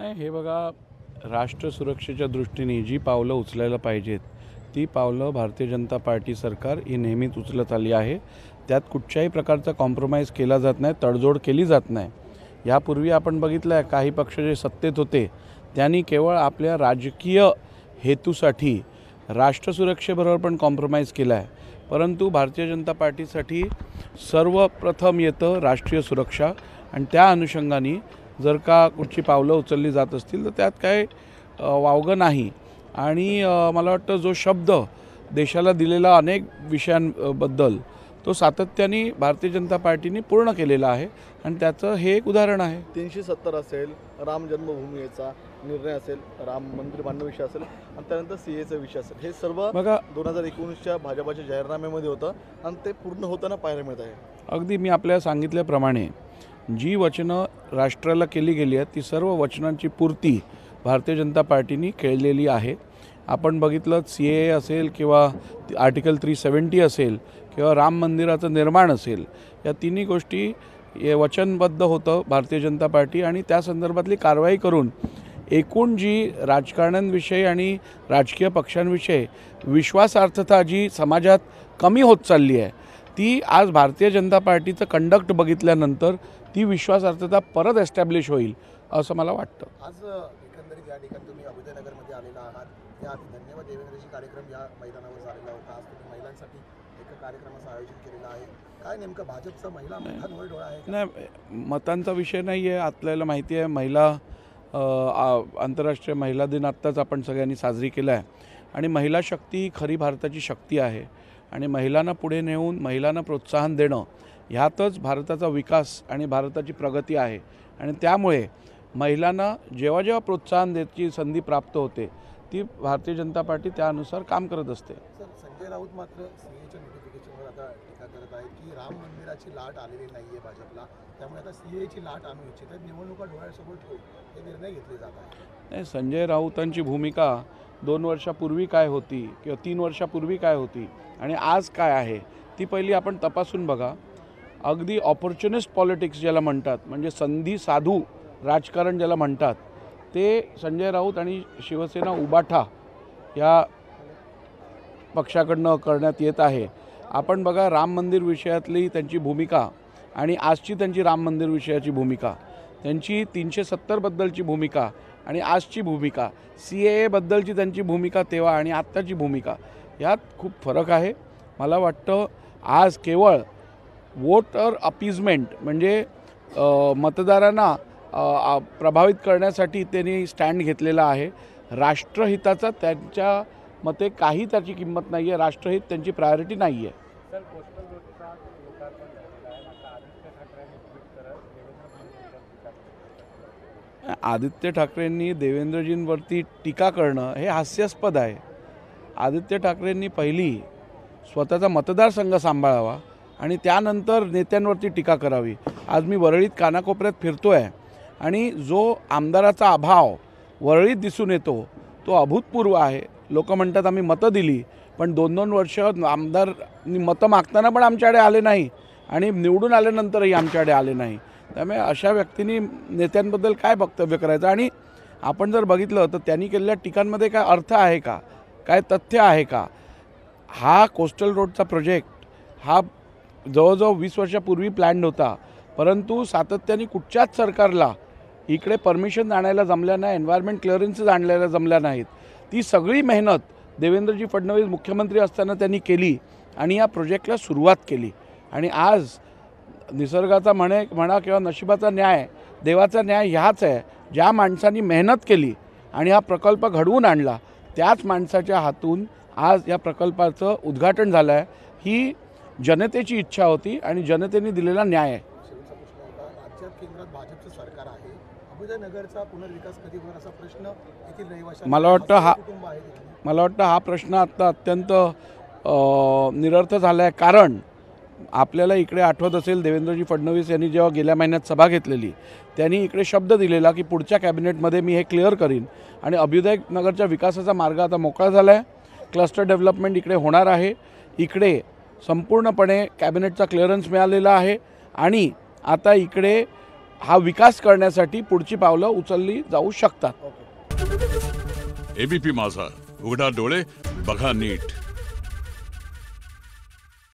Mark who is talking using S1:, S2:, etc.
S1: नाही, हे बघा, राष्ट्र सुरक्षेच्या दृष्टीने जी पावलं उचलायला पाहिजेत ती पावलं भारतीय जनता पार्टी सरकार ही नेहमीच उचलत आली आहे। त्यात कुठच्याही प्रकारचा कॉम्प्रोमाइज केला जात नाही, तडजोड केली जात नाही। यापूर्वी आपण बघितलं आहे काही पक्ष जे सत्तेत होते त्यांनी केवळ आपल्या राजकीय हेतूसाठी राष्ट्र सुरक्षेबरोबर पण कॉम्प्रोमाइज केला आहे, परंतु भारतीय जनता पार्टीसाठी सर्वप्रथम येतं राष्ट्रीय सुरक्षा। आणि त्या अनुषंगाने जर का कुठची पावलं उचलली जात असतील तर त्यात काय वावगं नाही। आणि मला वाटतं जो शब्द देशाला दिलेला अनेक विषयांबद्दल तो सातत्याने भारतीय जनता पार्टीने पूर्ण केलेला आहे आणि त्याचं हे एक उदाहरण आहे।
S2: 370 असेल, राम जन्मभूमीचा निर्णय असेल, राम मंदिर बांधणं विषय असेल आणि त्यानंतर सीएचा विषय असेल, हे सर्व
S1: बघा
S2: 2019च्या भाजपाच्या जाहीरनाम्यामध्ये होतं आणि ते पूर्ण होताना पाहायला मिळत आहे।
S1: अगदी मी आपल्याला सांगितल्याप्रमाणे जी वचनं राष्ट्राला केली गेली आहेत ती सर्व वचनांची पूर्ती भारतीय जनता पार्टीने केलेली आहे। आपण बघितलं सीएए असेल किंवा आर्टिकल 370 असेल किंवा राम मंदिराचं निर्माण असेल, या तिन्ही गोष्टी वचनबद्ध होतं भारतीय जनता पार्टी आणि त्या संदर्भातली कारवाई करून एकूण जी राजकारण्यांविषयी आणि राजकीय पक्षांविषयी विश्वासार्हता जी समाजात कमी होत चालली आहे ती आज भारतीय जनता पार्टीचं कंडक्ट बघितल्यानंतर ती विश्वासार्हता परत एस्टॅब्लिश होईल असं मला वाटतं।
S3: आज एकंदरीत या ठिकाणी तुम्ही अभयनगरमध्ये आलेला आहात, त्याआधी धन्यवाद देवेंद्रजी कार्यक्रम या मैदानावर झालेला होता। आज तुम्ही महिलांसाठी एक कार्यक्रमाचं आयोजन केलेलं आहे, काय नेमकं भाजपचा महिला मतांवर डोळा आहे?
S1: नाही, मतांचा विषय नाही आहे। आपल्याला माहिती आहे महिला आंतरराष्ट्रीय महिला दिन आत्ताच आपण सगळ्यांनी साजरी केला आहे आणि महिला शक्ती ही खरी भारताची शक्ती आहे आणि महिलांना पुढे नेऊन महिलांना प्रोत्साहन देणं ह्यातच भारताचा विकास आणि भारताची प्रगती आहे। आणि त्यामुळे महिलांना जेव्हा जेव्हा प्रोत्साहन द्यायची संधी प्राप्त होते ती भारतीय जनता पार्टी त्यानुसार काम करत असते।
S3: सर, संजय राऊत मात्र सीएच्या नोटिफिकेशनवर आता टीका करत आहेत की राम मंदिराची लाट आलेली नाही आहे भाजपला, त्यामुळे आता सीएची लाट आणू इच्छित आहेत, निवडणुका डोळ्यासमोर ठेवून हे निर्णय घेतले जात आहेत।
S1: नाही, संजय राऊतांची भूमिका 2 वर्षापूर्वी काय होती किंवा 3 वर्षापूर्वी काय होती आणि आज काय आहे ती पहिली आपण तपासून बघा। अगदी ऑपॉर्च्युनिस्ट पॉलिटिक्स ज्याला म्हणतात, म्हणजे संधी साधू राजकारण ज्याला म्हणतात, ते संजय राऊत आणि शिवसेना उबाठा या पक्षाकडनं करण्यात येत आहे। आपण बघा राम मंदिर विषयातली त्यांची भूमिका आणि आजची त्यांची राम मंदिर विषयाची भूमिका, त्यांची 370 बद्दलची भूमिका आणि आजची भूमिका, सीएए बद्दलची त्यांची भूमिका तेव्हा आणि आत्ताची भूमिका, यात खूप फरक आहे। मला वाटतं आज केवळ वोटर अपीजमेंट म्हणजे मतदारांना प्रभावित करण्यासाठी त्यांनी स्टँड घेतलेला आहे। राष्ट्रहिताचा त्यांच्या मते काही त्याची किंमत नाही आहे, राष्ट्रहित त्यांची प्रायोरिटी नाही आहे। आदित्य ठाकरेंनी देवेंद्रजींवरती टीका करणं हे हास्यास्पद आहे। आदित्य ठाकरेंनी पहिली स्वतःचा मतदारसंघ सांभाळावा आणि त्यानंतर नेत्यांवरती टीका करावी। आज मी वरळीत कानाकोपऱ्यात फिरतो आहे आणि जो आमदाराचा अभाव वरळीत दिसून येतो तो अभूतपूर्व आहे। लोक म्हणतात आम्ही मतं दिली पण 2-2 वर्ष आमदारनी मतं मागताना पण आमच्याकडे आले नाही आणि निवडून आल्यानंतरही आमच्याकडे आले नाही। त्यामुळे अशा व्यक्तींनी नेत्यांबद्दल काय वक्तव्य करायचं? आणि आपण जर बघितलं तर त्यांनी केलेल्या टीकांमध्ये काय अर्थ आहे का, काय तथ्य आहे का? हा कोस्टल रोडचा प्रोजेक्ट हा जवळजवळ 20 वर्षापूर्वी प्लॅन्ड होता, परंतु सातत्याने कुठच्याच सरकारला इकडे परमिशन आणायला जमल्या नाही, एन्व्हायरमेंट क्लिअरन्सेस आणायला जमल्या नाहीत। ती सगळी मेहनत देवेंद्रजी फडणवीस मुख्यमंत्री असताना त्यांनी केली आणि या प्रोजेक्टला सुरुवात केली। आणि आज निसर्गाचा म्हणा किंवा नशिबाचा न्याय, देवाचा न्याय ह्याच आहे, ज्या माणसांनी मेहनत केली आणि हा प्रकल्प घडवून आणला त्याच माणसाच्या हातून आज या प्रकल्पाचं उद्घाटन झालं आहे। ही जनतेची इच्छा होती आणि जनतेने दिलेला न्याय आहे।
S3: राज्यात केंद्रात भाजपचं सरकार आहे, अभयनगरचा पुनर्विकास कधी होणार असा प्रश्न येथील रहिवाशांना,
S1: मला वाटतं हा प्रश्न आता अत्यंत निरर्थ झाला आहे। कारण आपल्याला इकडे आठवत असेल देवेंद्रजी फडणवीस यांनी जेव्हा गेल्या महिन्यात सभा घेतलेली त्यांनी इकडे शब्द दिलेला की पुढच्या कॅबिनेटमध्ये मी हे क्लिअर करीन आणि अभ्युदयनगरच्या विकासाचा मार्ग आता मोकळा झाला आहे। क्लस्टर डेव्हलपमेंट इकडे होणार आहे, इकडे संपूर्णपणे कॅबिनेटचा क्लिअरन्स मिळालेला आहे आणि आता इकडे हा विकास करण्यासाठी पुढची पावलं उचलली जाऊ शकतात.
S2: ओके.
S4: एबीपी माझा, उघडा डोळे बघा नीट.